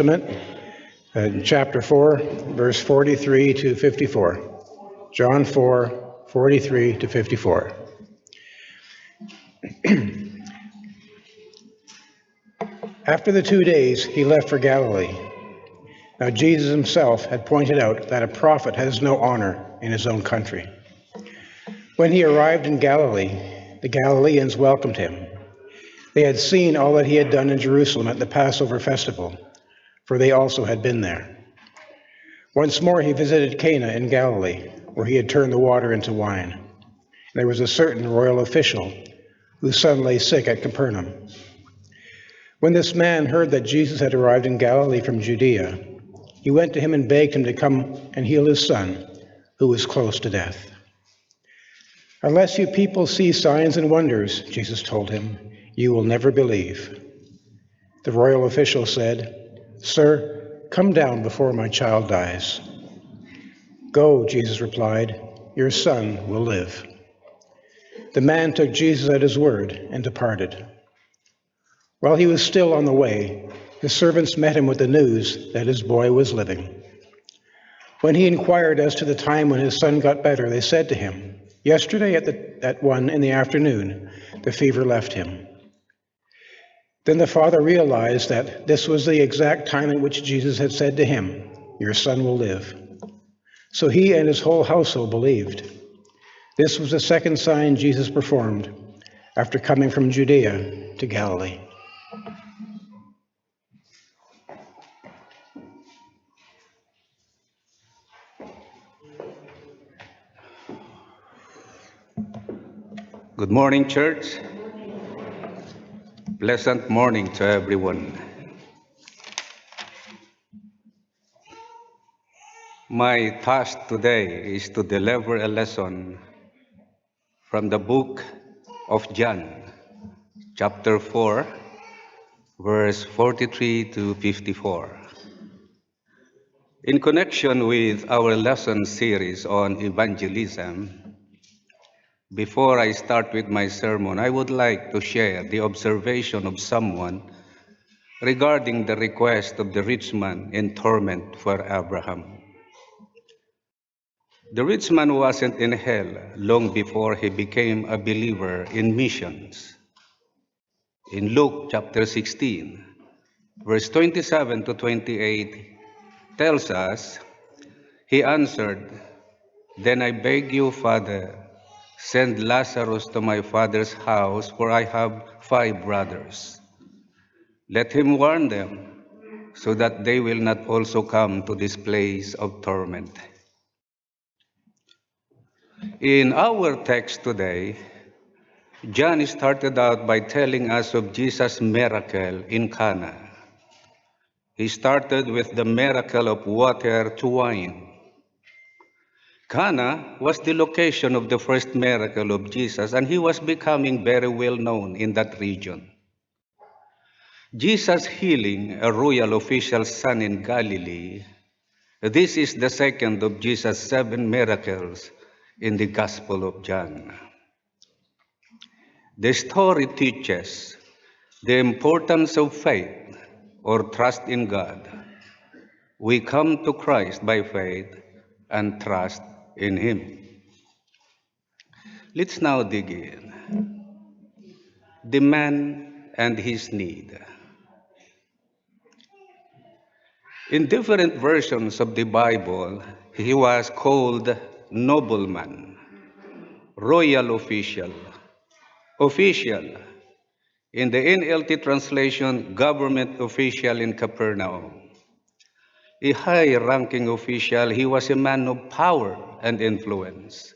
Testament, chapter 4, verse 43 to 54. John 4, 43 to 54. After the 2 days, he left for Galilee. Now Jesus himself had pointed out that a prophet has no honor in his own country. When he arrived in Galilee, the Galileans welcomed him. They had seen all that he had done in Jerusalem at the Passover festival, for they also had been there. Once more he visited Cana in Galilee, where he had turned the water into wine. There was a certain royal official whose son lay sick at Capernaum. When this man heard that Jesus had arrived in Galilee from Judea, he went to him and begged him to come and heal his son, who was close to death. "Unless you people see signs and wonders," Jesus told him, "you will never believe." The royal official said, "Sir, come down before my child dies." "Go," Jesus replied, "your son will live." The man took Jesus at his word and departed. While he was still on the way, his servants met him with the news that his boy was living. When he inquired as to the time when his son got better, they said to him, "Yesterday at 1 in the afternoon, the fever left him." Then the father realized that this was the exact time at which Jesus had said to him, "Your son will live." So he and his whole household believed. This was the second sign Jesus performed after coming from Judea to Galilee. Good morning, church. Pleasant morning to everyone. My task today is to deliver a lesson from the book of John, chapter 4, verse 43 to 54. In connection with our lesson series on evangelism, before I start with my sermon, I would like to share the observation of someone regarding the request of the rich man in torment for Abraham. The rich man wasn't in hell long before he became a believer in missions. In Luke chapter 16, verse 27 to 28 tells us, he answered, "Then I beg you, Father, send Lazarus to my father's house, for I have 5 brothers. Let him warn them, so that they will not also come to this place of torment." In our text today, John started out by telling us of Jesus' miracle in Cana. He started with the miracle of water to wine. Cana was the location of the first miracle of Jesus, and he was becoming very well known in that region. Jesus healing a royal official's son in Galilee, this is the second of Jesus' 7 miracles in the Gospel of John. The story teaches the importance of faith or trust in God. We come to Christ by faith and trust in Him. Let's now dig in. The man and his need. In different versions of the Bible, he was called nobleman, royal official, official. In the NLT translation, government official in Capernaum. A high-ranking official, he was a man of power and influence.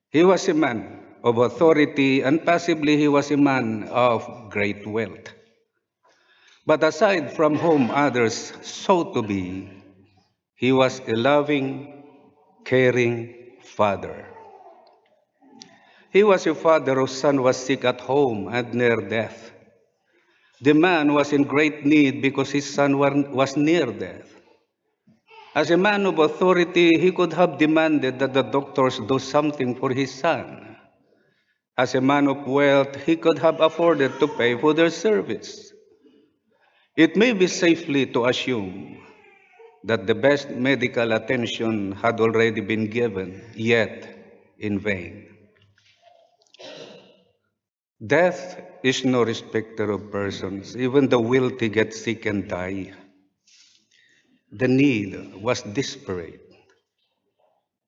He was a man of authority, and possibly he was a man of great wealth. But aside from whom others sought to be, he was a loving, caring father. He was a father whose son was sick at home and near death. The man was in great need because his son was near death. As a man of authority, he could have demanded that the doctors do something for his son. As a man of wealth, he could have afforded to pay for their service. It may be safely to assume that the best medical attention had already been given, yet in vain. Death is no respecter of persons. Even the wealthy get sick and die. The need was desperate.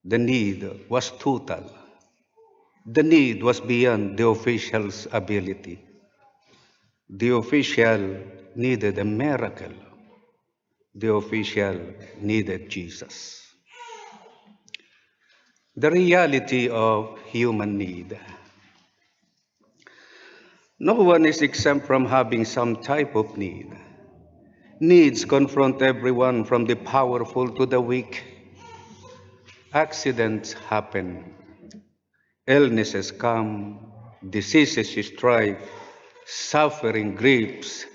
The need was total. The need was beyond the official's ability. The official needed a miracle. The official needed Jesus. The reality of human need. No one is exempt from having some type of need. Needs confront everyone from the powerful to the weak. Accidents happen. Illnesses come. Diseases strike. Suffering grips.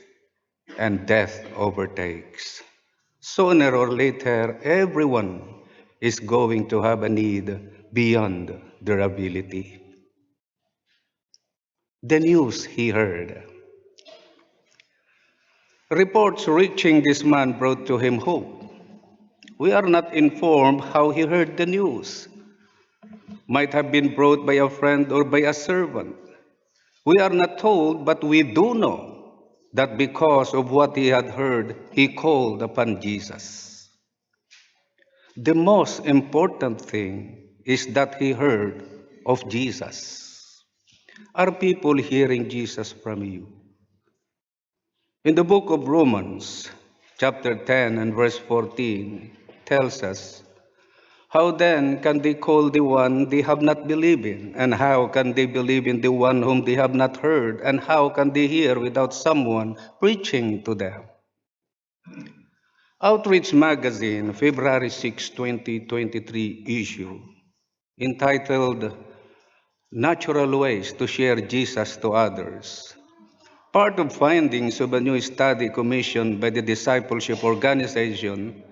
And death overtakes. Sooner or later, everyone is going to have a need beyond their ability. The news he heard. Reports reaching this man brought to him hope. We are not informed how he heard the news. Might have been brought by a friend or by a servant. We are not told, but we do know that because of what he had heard, he called upon Jesus. The most important thing is that he heard of Jesus. Are people hearing Jesus from you? In the book of Romans, chapter 10 and verse 14, tells us, how then can they call the one they have not believed in? And how can they believe in the one whom they have not heard? And how can they hear without someone preaching to them? Outreach Magazine, February 6, 2023 issue, entitled Natural Ways to Share Jesus to Others. Part of findings of a new study commissioned by the Discipleship Organization,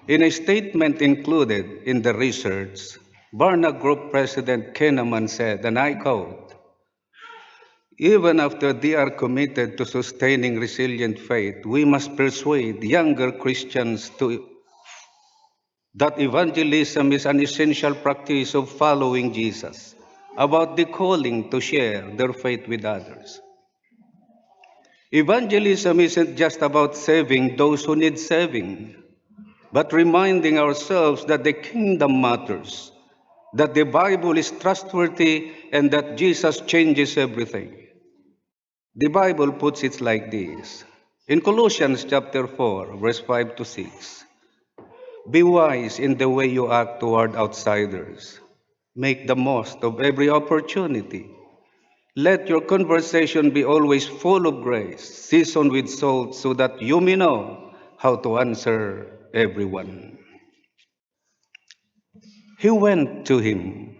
in a statement included in the research, Barna Group President Kahneman said, and I quote, even after they are committed to sustaining resilient faith, we must persuade younger Christians that evangelism is an essential practice of following Jesus, about the calling to share their faith with others. Evangelism isn't just about saving those who need saving, but reminding ourselves that the kingdom matters, that the Bible is trustworthy, and that Jesus changes everything. The Bible puts it like this. In Colossians chapter 4, verse 5 to 6, be wise in the way you act toward outsiders. Make the most of every opportunity. Let your conversation be always full of grace, seasoned with salt, so that you may know how to answer everyone. He went to him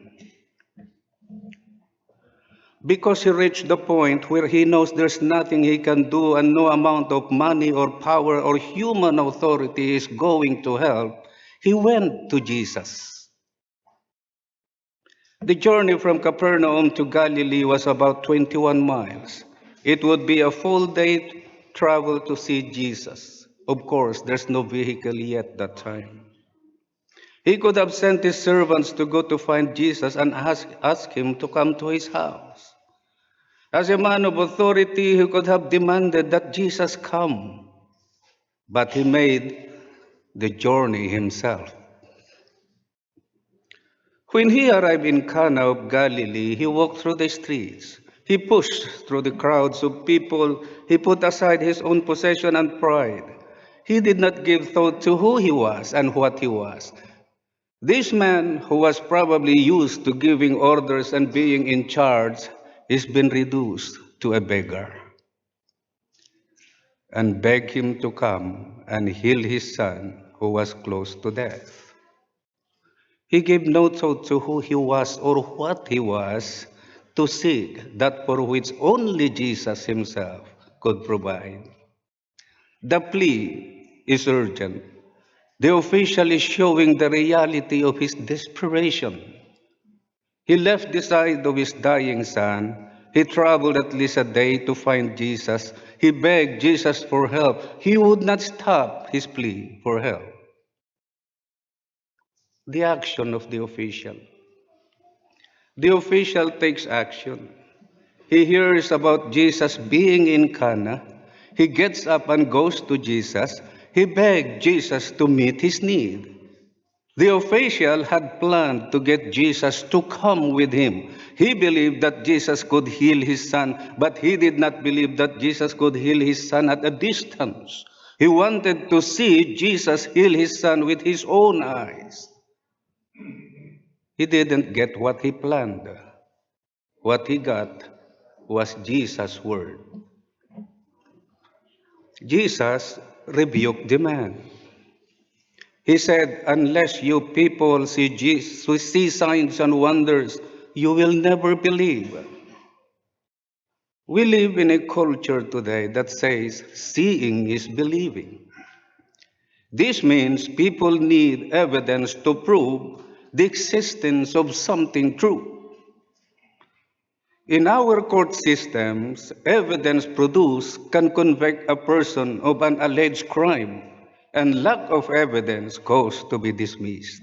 because he reached the point where he knows there's nothing he can do and no amount of money or power or human authority is going to help. He went to Jesus. The journey from Capernaum to Galilee was about 21 miles. It would be a full day travel to see Jesus. Of course, there's no vehicle yet that time. He could have sent his servants to go to find Jesus and ask him to come to his house. As a man of authority, he could have demanded that Jesus come, but he made the journey himself. When he arrived in Cana of Galilee, he walked through the streets. He pushed through the crowds of people. He put aside his own possession and pride. He did not give thought to who he was and what he was. This man, who was probably used to giving orders and being in charge, has been reduced to a beggar, and begged him to come and heal his son, who was close to death. He gave no thought to who he was or what he was, to seek that for which only Jesus himself could provide. The plea is urgent. The official is showing the reality of his desperation. He left the side of his dying son He traveled at least a day to find Jesus. He begged Jesus for help. He would not stop his plea for help. The action of the official. The official takes action. He hears about Jesus being in Cana. He gets up and goes to Jesus. He begged Jesus to meet his need. The official had planned to get Jesus to come with him. He believed that Jesus could heal his son, but he did not believe that Jesus could heal his son at a distance. He wanted to see Jesus heal his son with his own eyes. He didn't get what he planned. What he got was Jesus' word. Jesus rebuked the man. He said, unless you people see signs and wonders, you will never believe. We live in a culture today that says seeing is believing. This means people need evidence to prove the existence of something true. In our court systems, evidence produced can convict a person of an alleged crime, and lack of evidence goes to be dismissed.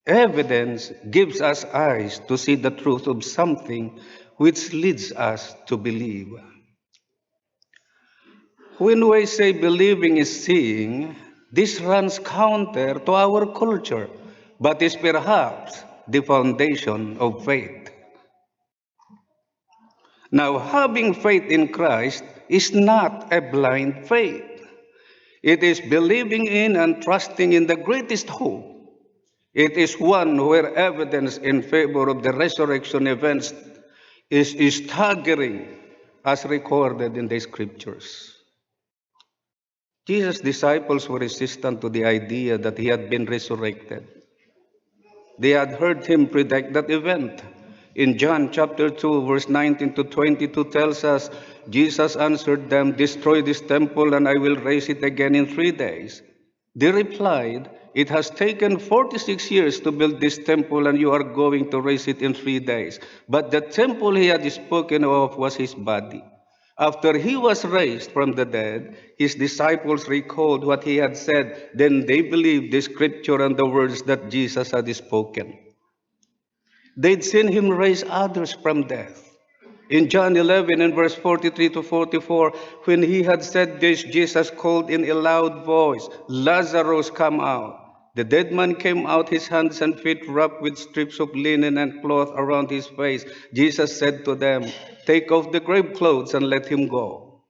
Evidence gives us eyes to see the truth of something, which leads us to believe. When we say believing is seeing, this runs counter to our culture, but is perhaps the foundation of faith. Now, having faith in Christ is not a blind faith. It is believing in and trusting in the greatest hope. It is one where evidence in favor of the resurrection events is staggering as recorded in the scriptures. Jesus' disciples were resistant to the idea that he had been resurrected. They had heard him predict that event. In John chapter 2, verse 19 to 22 tells us, Jesus answered them, destroy this temple and I will raise it again in 3 days. They replied, it has taken 46 years to build this temple and you are going to raise it in 3 days. But the temple he had spoken of was his body. After he was raised from the dead, his disciples recalled what he had said. Then they believed the scripture and the words that Jesus had spoken. They'd seen him raise others from death. In John 11 and verse 43 to 44, when he had said this, Jesus called in a loud voice, Lazarus, come out. The dead man came out, his hands and feet wrapped with strips of linen and cloth around his face. Jesus said to them, take off the grave clothes and let him go.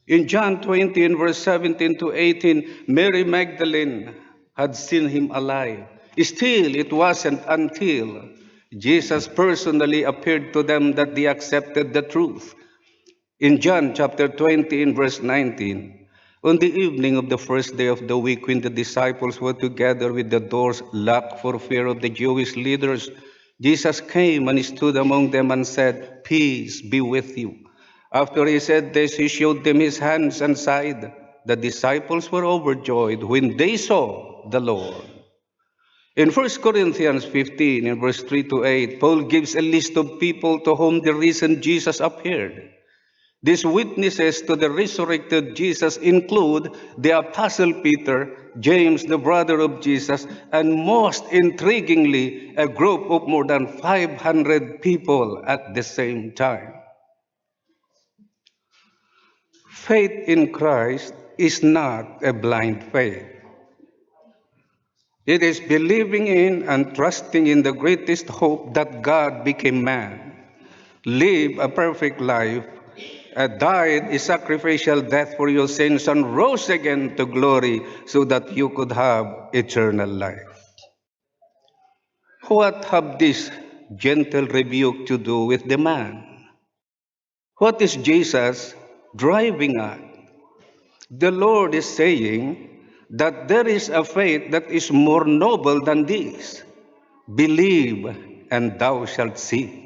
In John 20 and verse 17 to 18, Mary Magdalene had seen him alive. Still, it wasn't until Jesus personally appeared to them that they accepted the truth. In John chapter 20 and verse 19, on the evening of the first day of the week when the disciples were together with the doors locked for fear of the Jewish leaders, Jesus came and stood among them and said, peace be with you. After he said this, he showed them his hands and side. The disciples were overjoyed when they saw the Lord. In 1 Corinthians 15, in verse 3 to 8, Paul gives a list of people to whom the risen Jesus appeared. These witnesses to the resurrected Jesus include the Apostle Peter, James, the brother of Jesus, and most intriguingly, a group of more than 500 people at the same time. Faith in Christ is not a blind faith. It is believing in and trusting in the greatest hope that God became man, lived a perfect life, died a sacrificial death for your sins, and rose again to glory so that you could have eternal life. What have this gentle rebuke to do with the man? What is Jesus driving at? The Lord is saying that there is a faith that is more noble than this. Believe and thou shalt see.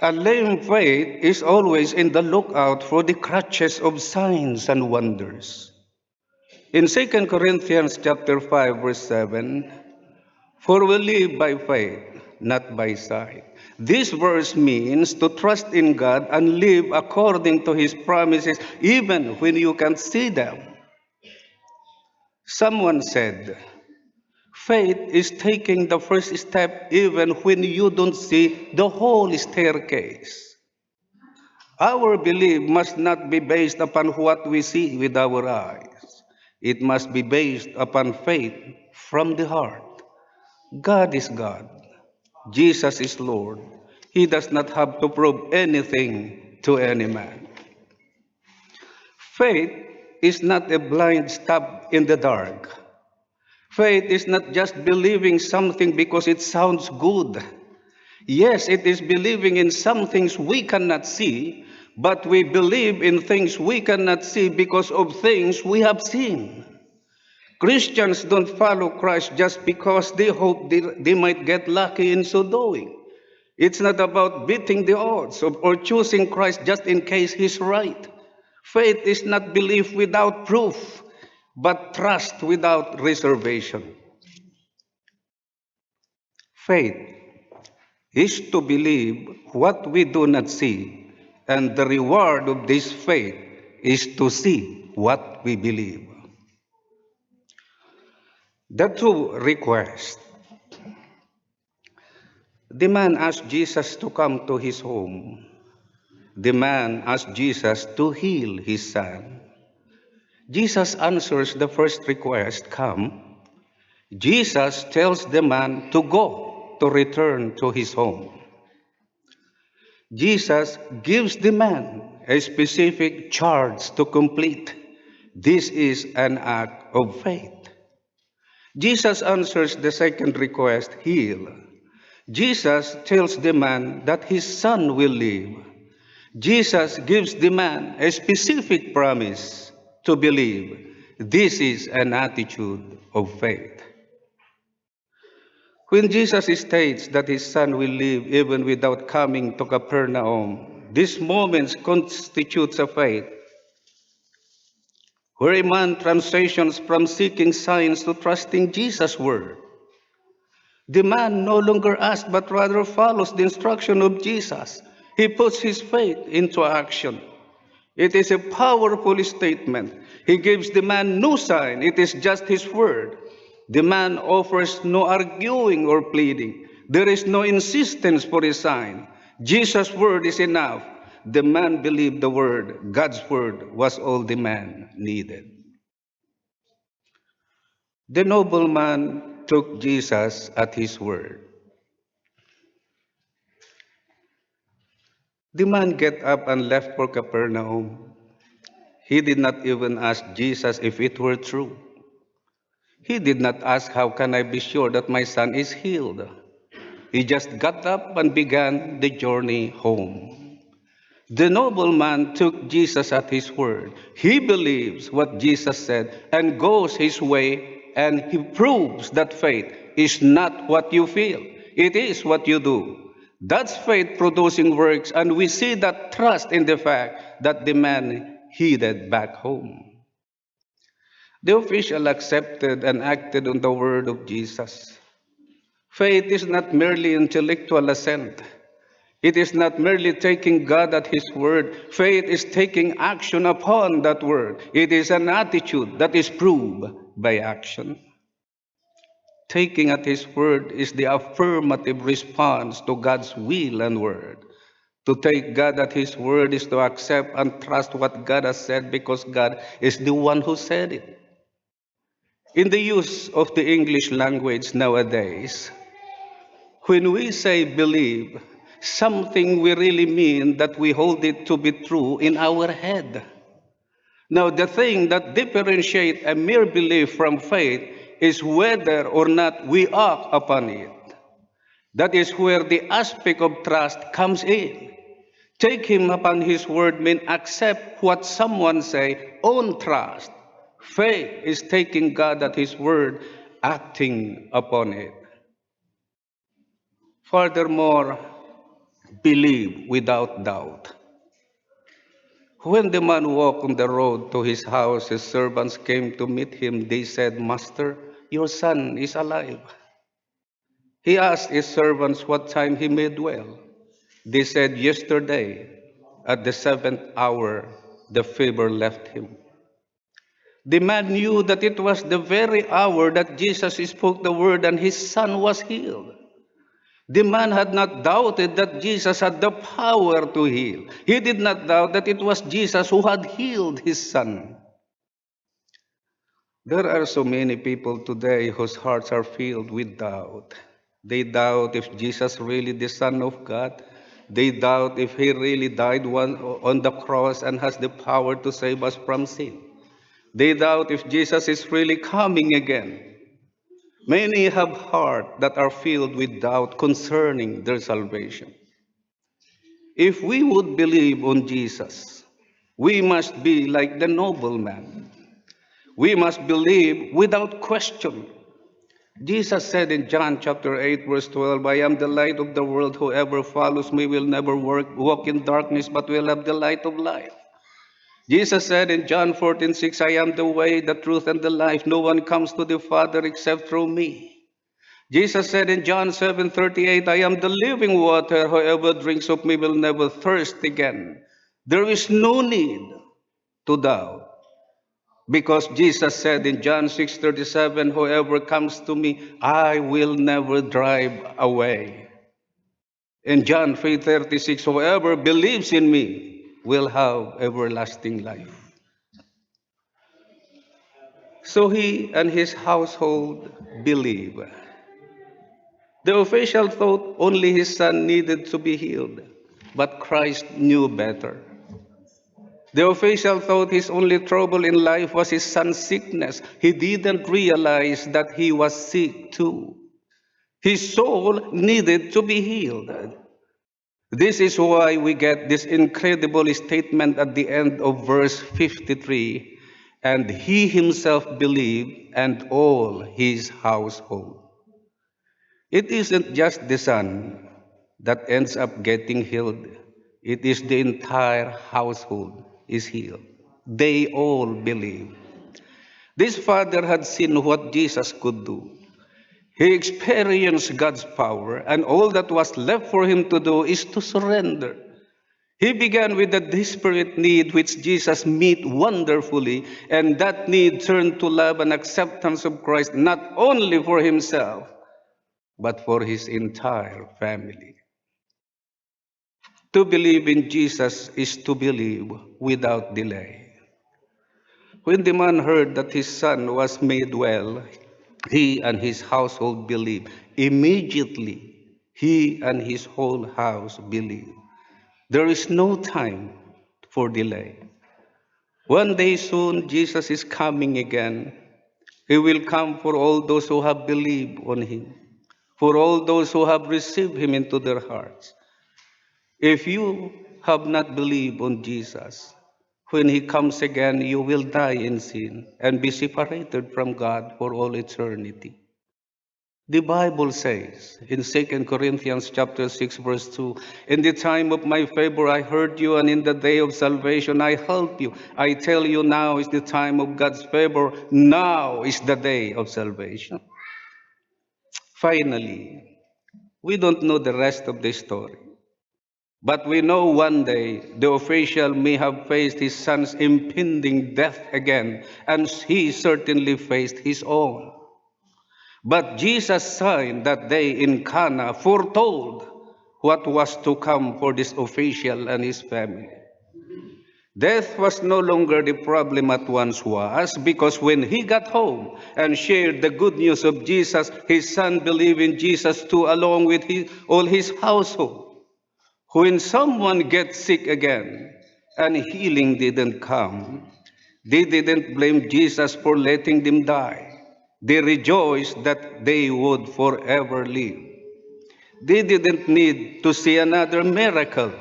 A lame faith is always in the lookout for the crutches of signs and wonders. In 2 Corinthians chapter 5, verse 7, for we live by faith, not by sight. This verse means to trust in God and live according to His promises, even when you can't see them. Someone said, faith is taking the first step even when you don't see the whole staircase. Our belief must not be based upon what we see with our eyes. It must be based upon faith from the heart. God is God. Jesus is Lord. He does not have to prove anything to any man. Faith is not a blind stab in the dark. Faith is not just believing something because it sounds good. Yes, it is believing in some things we cannot see, but we believe in things we cannot see because of things we have seen. Christians don't follow Christ just because they hope they might get lucky in so doing. It's not about beating the odds or choosing Christ just in case He's right. Faith is not belief without proof, but trust without reservation. Faith is to believe what we do not see, and the reward of this faith is to see what we believe. The two requests. The man asked Jesus to come to his home. The man asked Jesus to heal his son. Jesus answers the first request, come. Jesus tells the man to go, to return to his home. Jesus gives the man a specific charge to complete. This is an act of faith. Jesus answers the second request, heal. Jesus tells the man that his son will live. Jesus gives the man a specific promise to believe. This is an attitude of faith. When Jesus states that his son will live even without coming to Capernaum, this moment constitutes a faith where a man transitions from seeking signs to trusting Jesus' word. The man no longer asks but rather follows the instruction of Jesus. He puts his faith into action. It is a powerful statement. He gives the man no sign. It is just his word. The man offers no arguing or pleading. There is no insistence for a sign. Jesus' word is enough. The man believed the word. God's word was all the man needed. The nobleman took Jesus at his word. The man get up and left for Capernaum. He did not even ask Jesus if it were true. He did not ask, how can I be sure that my son is healed? He just got up and began the journey home. The nobleman took Jesus at his word. He believes what Jesus said and goes his way, and he proves that faith is not what you feel. It is what you do. That's faith producing works, and we see that trust in the fact that the man headed back home. The official accepted and acted on the word of Jesus. Faith is not merely intellectual assent. It is not merely taking God at His word. Faith is taking action upon that word. It is an attitude that is proved by action. Taking at His word is the affirmative response to God's will and word. To take God at His word is to accept and trust what God has said because God is the one who said it. In the use of the English language nowadays, when we say believe, something we really mean that we hold it to be true in our head. Now, the thing that differentiates a mere belief from faith is whether or not we act upon it. That is where the aspect of trust comes in. Take Him upon His word means accept what someone say, own trust. Faith is taking God at His word, acting upon it. Furthermore, believe without doubt. When the man walked on the road to his house, his servants came to meet him. They said, Master, your son is alive. He asked his servants what time he made well. They said, "Yesterday, at the seventh hour, the fever left him." The man knew that it was the very hour that Jesus spoke the word and his son was healed. The man had not doubted that Jesus had the power to heal. He did not doubt that it was Jesus who had healed his son. There are so many people today whose hearts are filled with doubt. They doubt if Jesus really the Son of God. They doubt if he really died on the cross and has the power to save us from sin. They doubt if Jesus is really coming again. Many have hearts that are filled with doubt concerning their salvation. If we would believe on Jesus, we must be like the nobleman. We must believe without question. Jesus said in John chapter 8, verse 12, "I am the light of the world. Whoever follows me will never walk in darkness, but will have the light of life." Jesus said in John 14:6, "I am the way, the truth, and the life. No one comes to the Father except through me." Jesus said in John 7:38, "I am the living water. Whoever drinks of me will never thirst again." There is no need to doubt. Because Jesus said in John 6:37, "Whoever comes to me, I will never drive away." In John 3:36, "Whoever believes in me will have everlasting life." So he and his household believe. The official thought only his son needed to be healed, but Christ knew better. The official thought his only trouble in life was his son's sickness. He didn't realize that he was sick too. His soul needed to be healed. This is why we get this incredible statement at the end of verse 53, "And he himself believed, and all his household." It isn't just the son that ends up getting healed. It is the entire household is healed. They all believe. This father had seen what Jesus could do. He experienced God's power, and all that was left for him to do is to surrender. He began with a desperate need which Jesus met wonderfully, and that need turned to love and acceptance of Christ, not only for himself, but for his entire family. To believe in Jesus is to believe without delay. When the man heard that his son was made well, he and his household believed. Immediately, he and his whole house believed. There is no time for delay. One day soon, Jesus is coming again. He will come for all those who have believed on him, for all those who have received him into their hearts. If you have not believed on Jesus, when he comes again, you will die in sin and be separated from God for all eternity. The Bible says in 2 Corinthians chapter 6, verse 2, "In the time of my favor I heard you, and in the day of salvation I helped you. I tell you, now is the time of God's favor. Now is the day of salvation." Finally, we don't know the rest of the story. But we know one day the official may have faced his son's impending death again, and he certainly faced his own. But Jesus' sign that day in Cana foretold what was to come for this official and his family. Death was no longer the problem it once was, because when he got home and shared the good news of Jesus, his son believed in Jesus too, along with all his household. When someone gets sick again and healing didn't come, they didn't blame Jesus for letting them die. They rejoiced that they would forever live. They didn't need to see another miracle.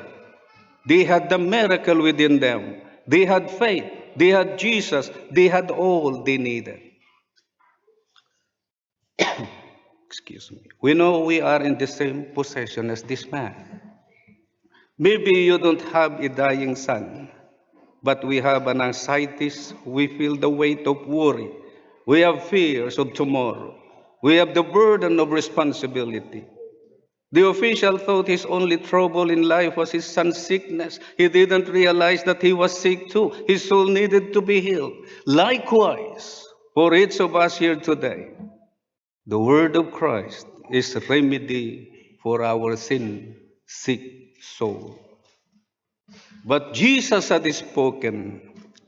They had the miracle within them. They had faith. They had Jesus. They had all they needed. Excuse me. We know we are in the same position as this man. Maybe you don't have a dying son, but we have an anxieties. We feel the weight of worry. We have fears of tomorrow. We have the burden of responsibility. The official thought his only trouble in life was his son's sickness. He didn't realize that he was sick too. His soul needed to be healed. Likewise, for each of us here today, the word of Christ is remedy for our sin-sick soul. But Jesus had spoken.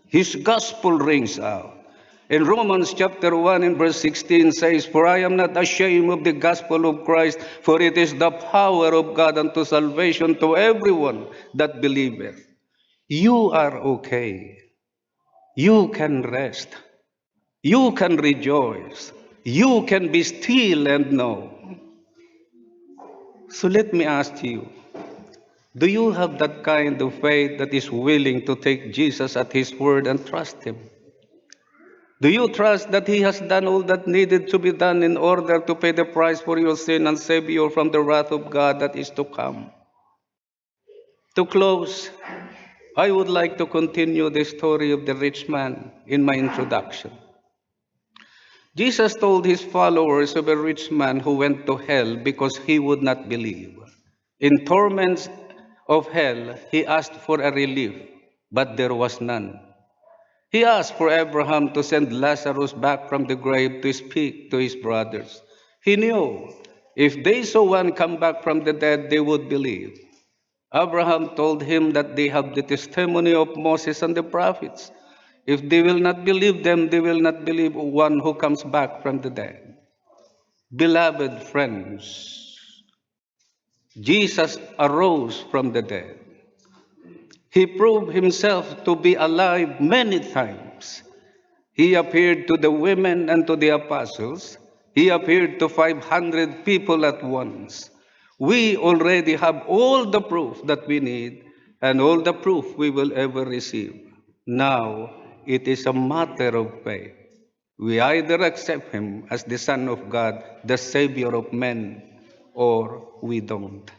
His gospel rings out. In Romans chapter 1 and verse 16 says, "For I am not ashamed of the gospel of Christ, for it is the power of God unto salvation to everyone that believeth." You are okay. You can rest. You can rejoice. You can be still and know. So let me ask you, do you have that kind of faith that is willing to take Jesus at His word and trust Him? Do you trust that He has done all that needed to be done in order to pay the price for your sin and save you from the wrath of God that is to come? To close, I would like to continue the story of the rich man in my introduction. Jesus told His followers of a rich man who went to hell because he would not believe. In torments of hell, He asked for a relief, but there was none. He asked for Abraham to send Lazarus back from the grave to speak to his brothers. He knew if they saw one come back from the dead, they would believe. Abraham told him that they have the testimony of Moses and the prophets. If they will not believe them, they will not believe one who comes back from the dead. Beloved friends, Jesus arose from the dead. He proved Himself to be alive many times. He appeared to the women and to the apostles. He appeared to 500 people at once. We already have all the proof that we need and all the proof we will ever receive. Now, it is a matter of faith. We either accept Him as the Son of God, the Savior of men, or we don't.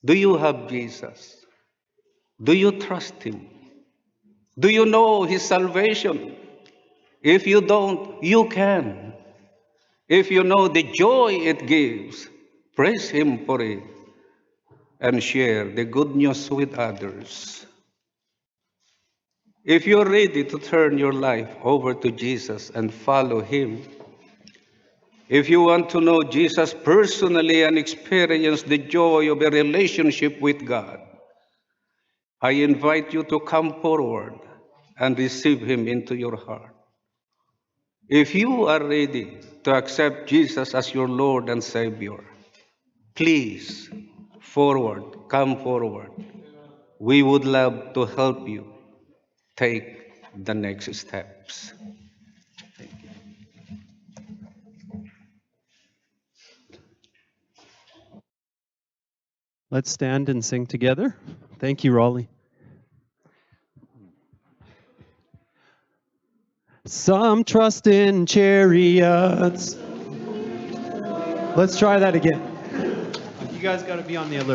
Do you have Jesus? Do you trust Him? Do you know His salvation? If you don't, you can. If you know the joy it gives, praise Him for it and share the good news with others. If you're ready to turn your life over to Jesus and follow Him, if you want to know Jesus personally and experience the joy of a relationship with God, I invite you to come forward and receive Him into your heart. If you are ready to accept Jesus as your Lord and Savior, please come forward. We would love to help you take the next steps. Let's stand and sing together. Thank you, Raleigh. Some trust in chariots. Let's try that again. You guys got to be on the alert.